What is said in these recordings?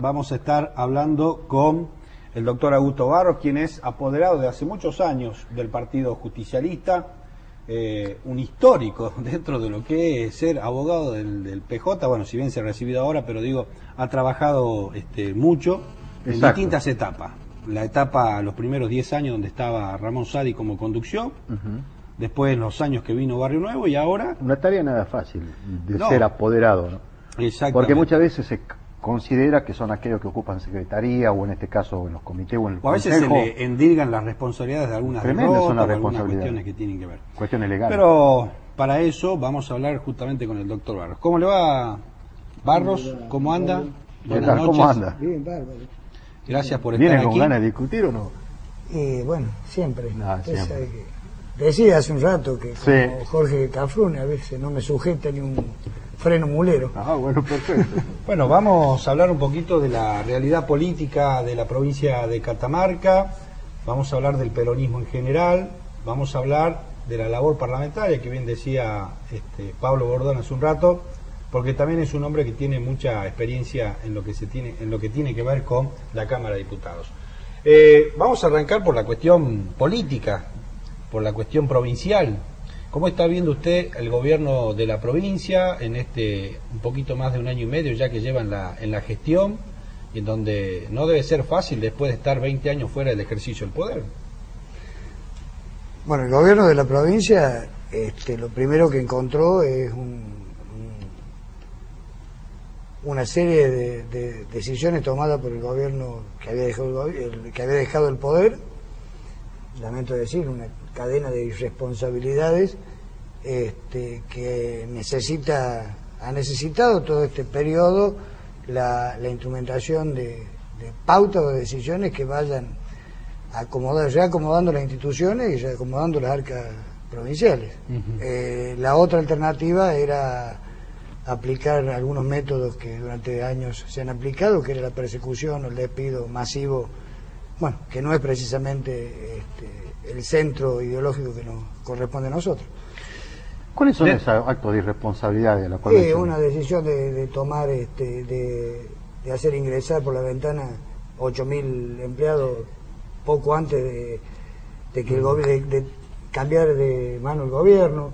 Vamos a estar hablando con el doctor Augusto Barros, quien es apoderado de hace muchos años del Partido Justicialista, un histórico dentro de lo que es ser abogado del PJ. Bueno, si bien se ha recibido ahora, pero digo, ha trabajado mucho en distintas etapas. La etapa, los primeros 10 años donde estaba Ramón Sadi como conducción, después los años que vino Barrio Nuevo y ahora... Una tarea nada fácil de ser apoderado, ¿no? Exactamente. Porque muchas veces se considera que son aquellos que ocupan secretaría o en este caso en los comités o en el o a veces consejo. se le endilgan las responsabilidades de algunas Tremendas son las algunas responsabilidades. cuestiones que tienen que ver. Cuestiones legales. Pero para eso vamos a hablar justamente con el doctor Barros. ¿Cómo le va, Barros? ¿Cómo anda? ¿Qué tal? ¿Cómo anda? Bien, bárbaro. Gracias por estar ¿Vienen aquí. con ganas de discutir o no? Y bueno, siempre. No, Usted siempre. sabe que decía hace un rato que Sí. como Jorge Cafrune a veces no me sujeta ni un freno mulero. Ah, bueno, perfecto. Bueno, vamos a hablar un poquito de la realidad política de la provincia de Catamarca, vamos a hablar del peronismo en general, vamos a hablar de la labor parlamentaria, que bien decía Pablo Bordón hace un rato, porque también es un hombre que tiene mucha experiencia en lo que tiene que ver con la Cámara de Diputados. Vamos a arrancar por la cuestión política, por la cuestión provincial. ¿Cómo está viendo usted el gobierno de la provincia en un poquito más de un año y medio ya que lleva en la gestión, y en donde no debe ser fácil después de estar 20 años fuera del ejercicio del poder? Bueno, el gobierno de la provincia lo primero que encontró es una serie de decisiones tomadas por el gobierno que había dejado el poder, lamento decir, una cadena de irresponsabilidades que ha necesitado todo este periodo la instrumentación de pautas o decisiones que vayan reacomodando las instituciones y reacomodando las arcas provinciales. La otra alternativa era aplicar algunos métodos que durante años se han aplicado, que era la persecución o el despido masivo, bueno, que no es precisamente el centro ideológico que nos corresponde a nosotros. ¿Cuáles son esos actos de irresponsabilidad de la cual Una decisión de tomar, de hacer ingresar por la ventana 8.000 empleados poco antes de cambiar de mano el gobierno,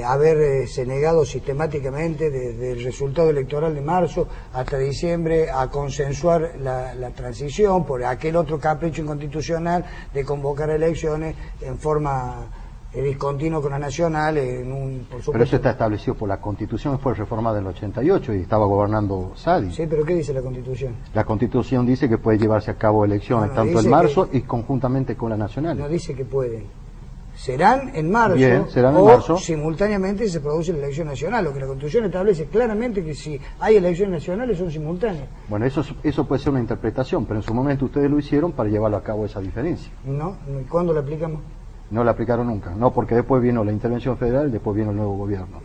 haberse negado sistemáticamente desde el resultado electoral de marzo hasta diciembre a consensuar la transición por aquel otro capricho inconstitucional de convocar elecciones en forma discontinua con la nacional, por supuesto. Pero eso está establecido por la Constitución, fue reformada en el 88 y estaba gobernando Sadi. Sí, pero ¿qué dice la Constitución? La Constitución dice que puede llevarse a cabo elecciones tanto en marzo y conjuntamente con la nacional. No dice que pueden. Serán en marzo, Bien, serán en o marzo. Simultáneamente se produce la elección nacional, lo que la Constitución establece claramente que si hay elecciones nacionales son simultáneas. Bueno, eso puede ser una interpretación, pero en su momento ustedes lo hicieron para llevarlo a cabo esa diferencia. No, ¿y cuándo la aplicamos? No la aplicaron nunca, no, porque después vino la intervención federal y después vino el nuevo gobierno.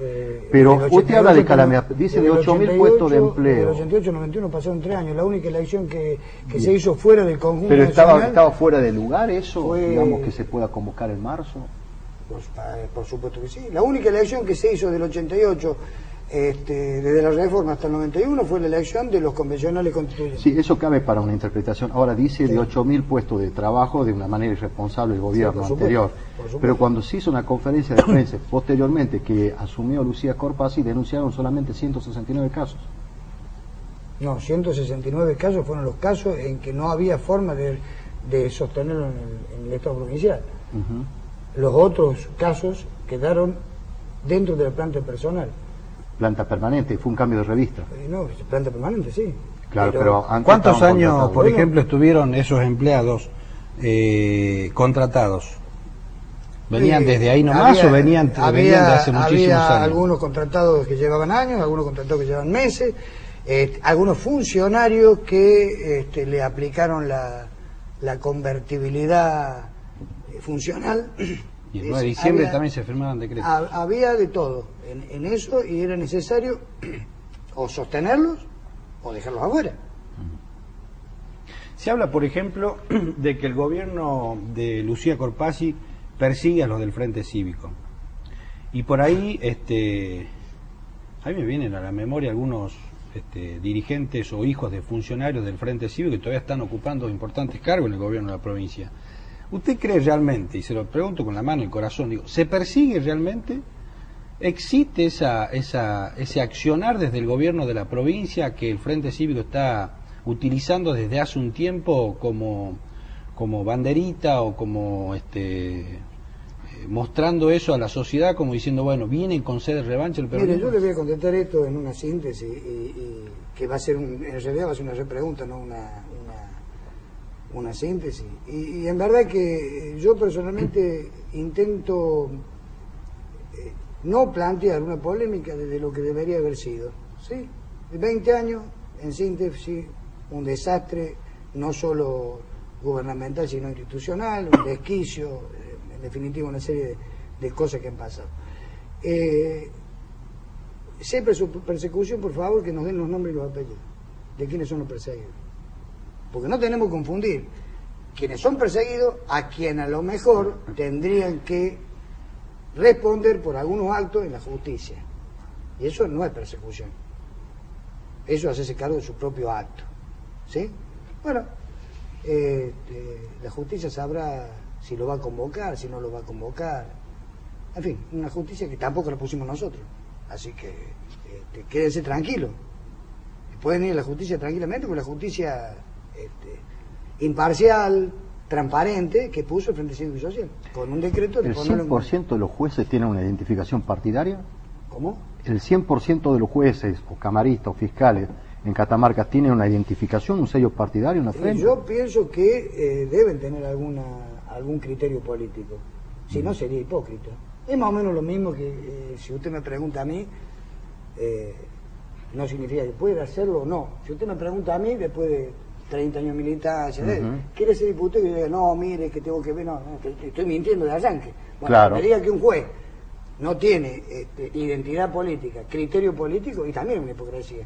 Pero usted habla de calamidad, dice de 8.000 puestos de empleo. Del 88 al 91 pasaron 3 años, la única elección que se hizo fuera del conjunto pero nacional. estaba fuera de lugar eso, fue, digamos, que se pueda convocar en marzo. Por supuesto que sí. La única elección que se hizo del 88, desde la reforma hasta el 91, fue la elección de los convencionales constituyentes. Sí, eso cabe para una interpretación. Ahora dice de 8.000 puestos de trabajo de una manera irresponsable el gobierno anterior. Pero cuando se hizo una conferencia de prensa posteriormente que asumió Lucía Corpasi, denunciaron solamente 169 casos. No, 169 casos fueron los casos en que no había forma de sostenerlo en el Estado provincial. Los otros casos quedaron dentro de la planta personal. Planta permanente, fue un cambio de revista. No, planta permanente, sí. Claro, pero antes ¿cuántos años, contratados? por ejemplo, estuvieron esos empleados contratados? ¿Venían desde ahí nomás o venían de hace muchísimos años? Había algunos contratados que llevaban años, algunos contratados que llevaban meses, algunos funcionarios que le aplicaron la convertibilidad funcional. Y el 9 de diciembre también se firmaban decretos. Había de todo en eso y era necesario o sostenerlos o dejarlos afuera. Se habla, por ejemplo, de que el gobierno de Lucía Corpasi persigue a los del Frente Cívico. Y por ahí, a mí me vienen a la memoria algunos dirigentes o hijos de funcionarios del Frente Cívico que todavía están ocupando importantes cargos en el gobierno de la provincia. ¿Usted cree realmente, y se lo pregunto con la mano y el corazón, digo, ¿se persigue realmente? ¿Existe ese accionar desde el gobierno de la provincia que el Frente Cívico está utilizando desde hace un tiempo como banderita o como mostrando eso a la sociedad, como diciendo, bueno, vienen con sed de revancha el peronismo? Mire, yo le voy a contestar esto en una síntesis y que va a ser en realidad va a ser una repregunta, no una síntesis. Y en verdad que yo personalmente intento no plantear una polémica desde lo que debería haber sido. ¿Sí? 20 años, en síntesis, un desastre, no solo gubernamental, sino institucional, un desquicio, en definitiva una serie de cosas que han pasado. Siempre su persecución, por favor, que nos den los nombres y los apellidos de quienes son los perseguidos. Porque no tenemos que confundir quienes son perseguidos a quienes a lo mejor tendrían que responder por algunos actos en la justicia. Y eso no es persecución. Eso es hacerse cargo de su propio acto. ¿Sí? Bueno, la justicia sabrá si lo va a convocar, si no lo va a convocar. En fin, una justicia que tampoco la pusimos nosotros. Así que quédense tranquilos. Pueden ir a la justicia tranquilamente, porque la justicia imparcial, transparente, que puso el Frente Cívico y Social, con un decreto de ¿El 100% de los jueces tienen una identificación partidaria? ¿Cómo? ¿El 100% de los jueces, o camaristas, o fiscales en Catamarca tienen una identificación, un sello partidario, una frente? Yo pienso que deben tener algún criterio político, si no sería hipócrita. Es más o menos lo mismo que si usted me pregunta a mí, no significa que pueda hacerlo o no. Si usted me pregunta a mí, después de 30 años de militancia, ¿quiere ser diputado? Y yo digo, no, mire, que tengo que ver, no, estoy mintiendo de arranque. Bueno, claro. Me diga que un juez no tiene identidad política, criterio político, y también es una hipocresía.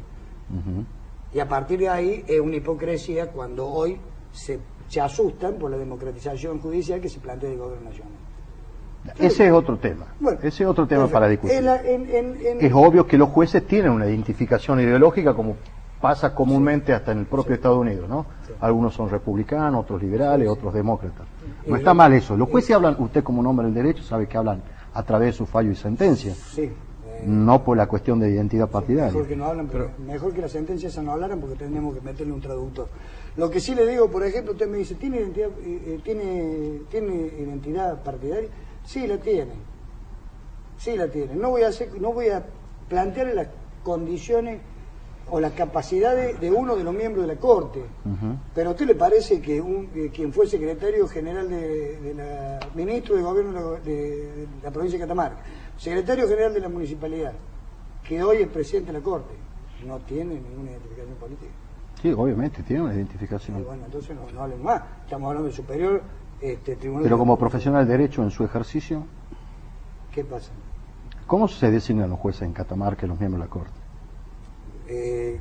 Y a partir de ahí es una hipocresía cuando hoy se asustan por la democratización judicial que se plantea del gobierno nacional. Ese es otro tema. Bueno, ese es otro tema para discutir. Es obvio que los jueces tienen una identificación ideológica, como pasa comúnmente hasta en el propio Estados Unidos, ¿no? Sí. Algunos son republicanos, otros liberales, otros demócratas. No está mal eso. Los jueces hablan, usted como un hombre del derecho sabe que hablan a través de su fallo y sentencia. Sí. No por la cuestión de identidad partidaria. Mejor que no hablan, pero mejor que las sentencias no hablaran, porque tenemos que meterle un traductor. Lo que sí le digo, por ejemplo, usted me dice, ¿tiene identidad partidaria? Sí, la tiene. Sí, la tiene. No voy a plantearle las condiciones o las capacidades de uno de los miembros de la Corte. Pero ¿a usted le parece que quien fue secretario general ministro de gobierno de la provincia de Catamarca, secretario general de la municipalidad, que hoy es presidente de la Corte, no tiene ninguna identificación política? Sí, obviamente, tiene una identificación. Bueno, entonces no hablen más. Estamos hablando del superior tribunal. Pero como profesional de derecho en su ejercicio, ¿qué pasa? ¿Cómo se designan los jueces en Catamarca y los miembros de la Corte?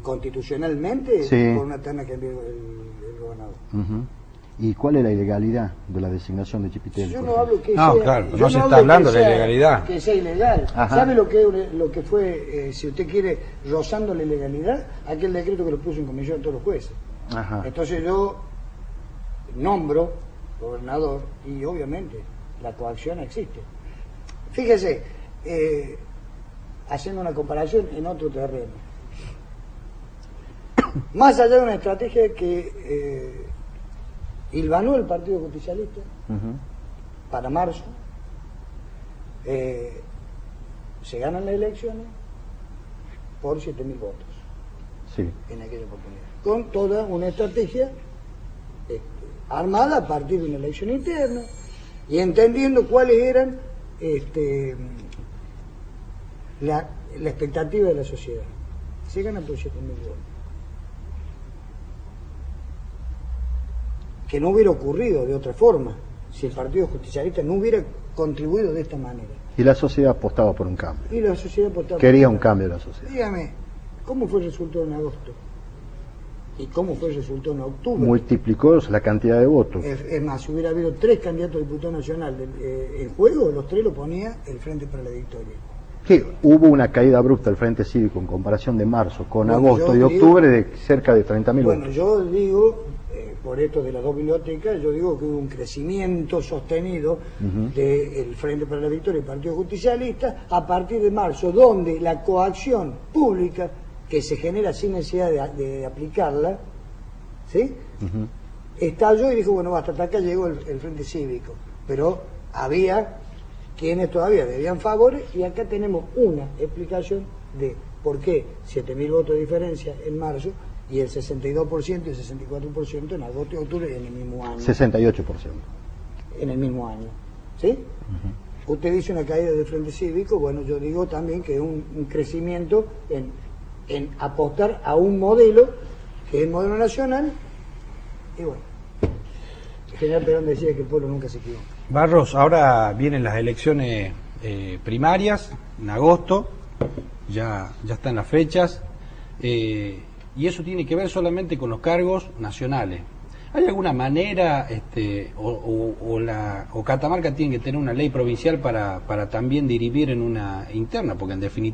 Constitucionalmente, sí, por una terna que envió el gobernador. ¿Y cuál es la ilegalidad de la designación de Chipitel? Yo no hablo que no, sea, claro, no se está hablando de la ilegalidad. Que sea ilegal. Ajá. ¿Sabe lo que fue, si usted quiere, rozando la ilegalidad? Aquel decreto que lo puso en comisión todos los jueces. Ajá. Entonces yo nombro gobernador y obviamente la coacción existe. Fíjese, haciendo una comparación en otro terreno. Más allá de una estrategia que hilvanó el Partido Justicialista para marzo, se ganan las elecciones por 7.000 votos, sí, en aquella oportunidad, con toda una estrategia armada a partir de una elección interna y entendiendo cuáles eran la expectativa de la sociedad. Se ganan por 7.000 votos. Que no hubiera ocurrido de otra forma si el Partido Justicialista no hubiera contribuido de esta manera. Y la sociedad apostaba por un cambio. Y la sociedad apostaba quería un cambio de la sociedad. Dígame, ¿cómo fue el resultado en agosto? ¿Y cómo fue el resultado en octubre? Multiplicó la cantidad de votos. Es más, si hubiera habido 3 candidatos a diputado nacional en juego, los 3 lo ponía el Frente para la Victoria. que hubo una caída abrupta del Frente Cívico en comparación de marzo con agosto y octubre de cerca de 30.000 Bueno, votos. yo digo, por esto de las dos bibliotecas, yo digo que hubo un crecimiento sostenido del Frente para la Victoria y el Partido Justicialista a partir de marzo, donde la coacción pública que se genera sin necesidad de aplicarla, ¿sí? Estalló y dijo, bueno, hasta acá llegó el Frente Cívico, pero había quienes todavía debían favores, y acá tenemos una explicación de por qué 7.000 votos de diferencia en marzo y el 62% y el 64% en agosto y octubre en el mismo año. 68%. En el mismo año, ¿sí? Usted dice una caída del Frente Cívico, bueno, yo digo también que es un crecimiento en apostar a un modelo que es el modelo nacional, y bueno, el general Perón decía que el pueblo nunca se equivoca. Barros, ahora vienen las elecciones primarias en agosto, ya están las fechas, y eso tiene que ver solamente con los cargos nacionales. ¿Hay alguna manera, o Catamarca tiene que tener una ley provincial para también dirimir en una interna? Porque en definitiva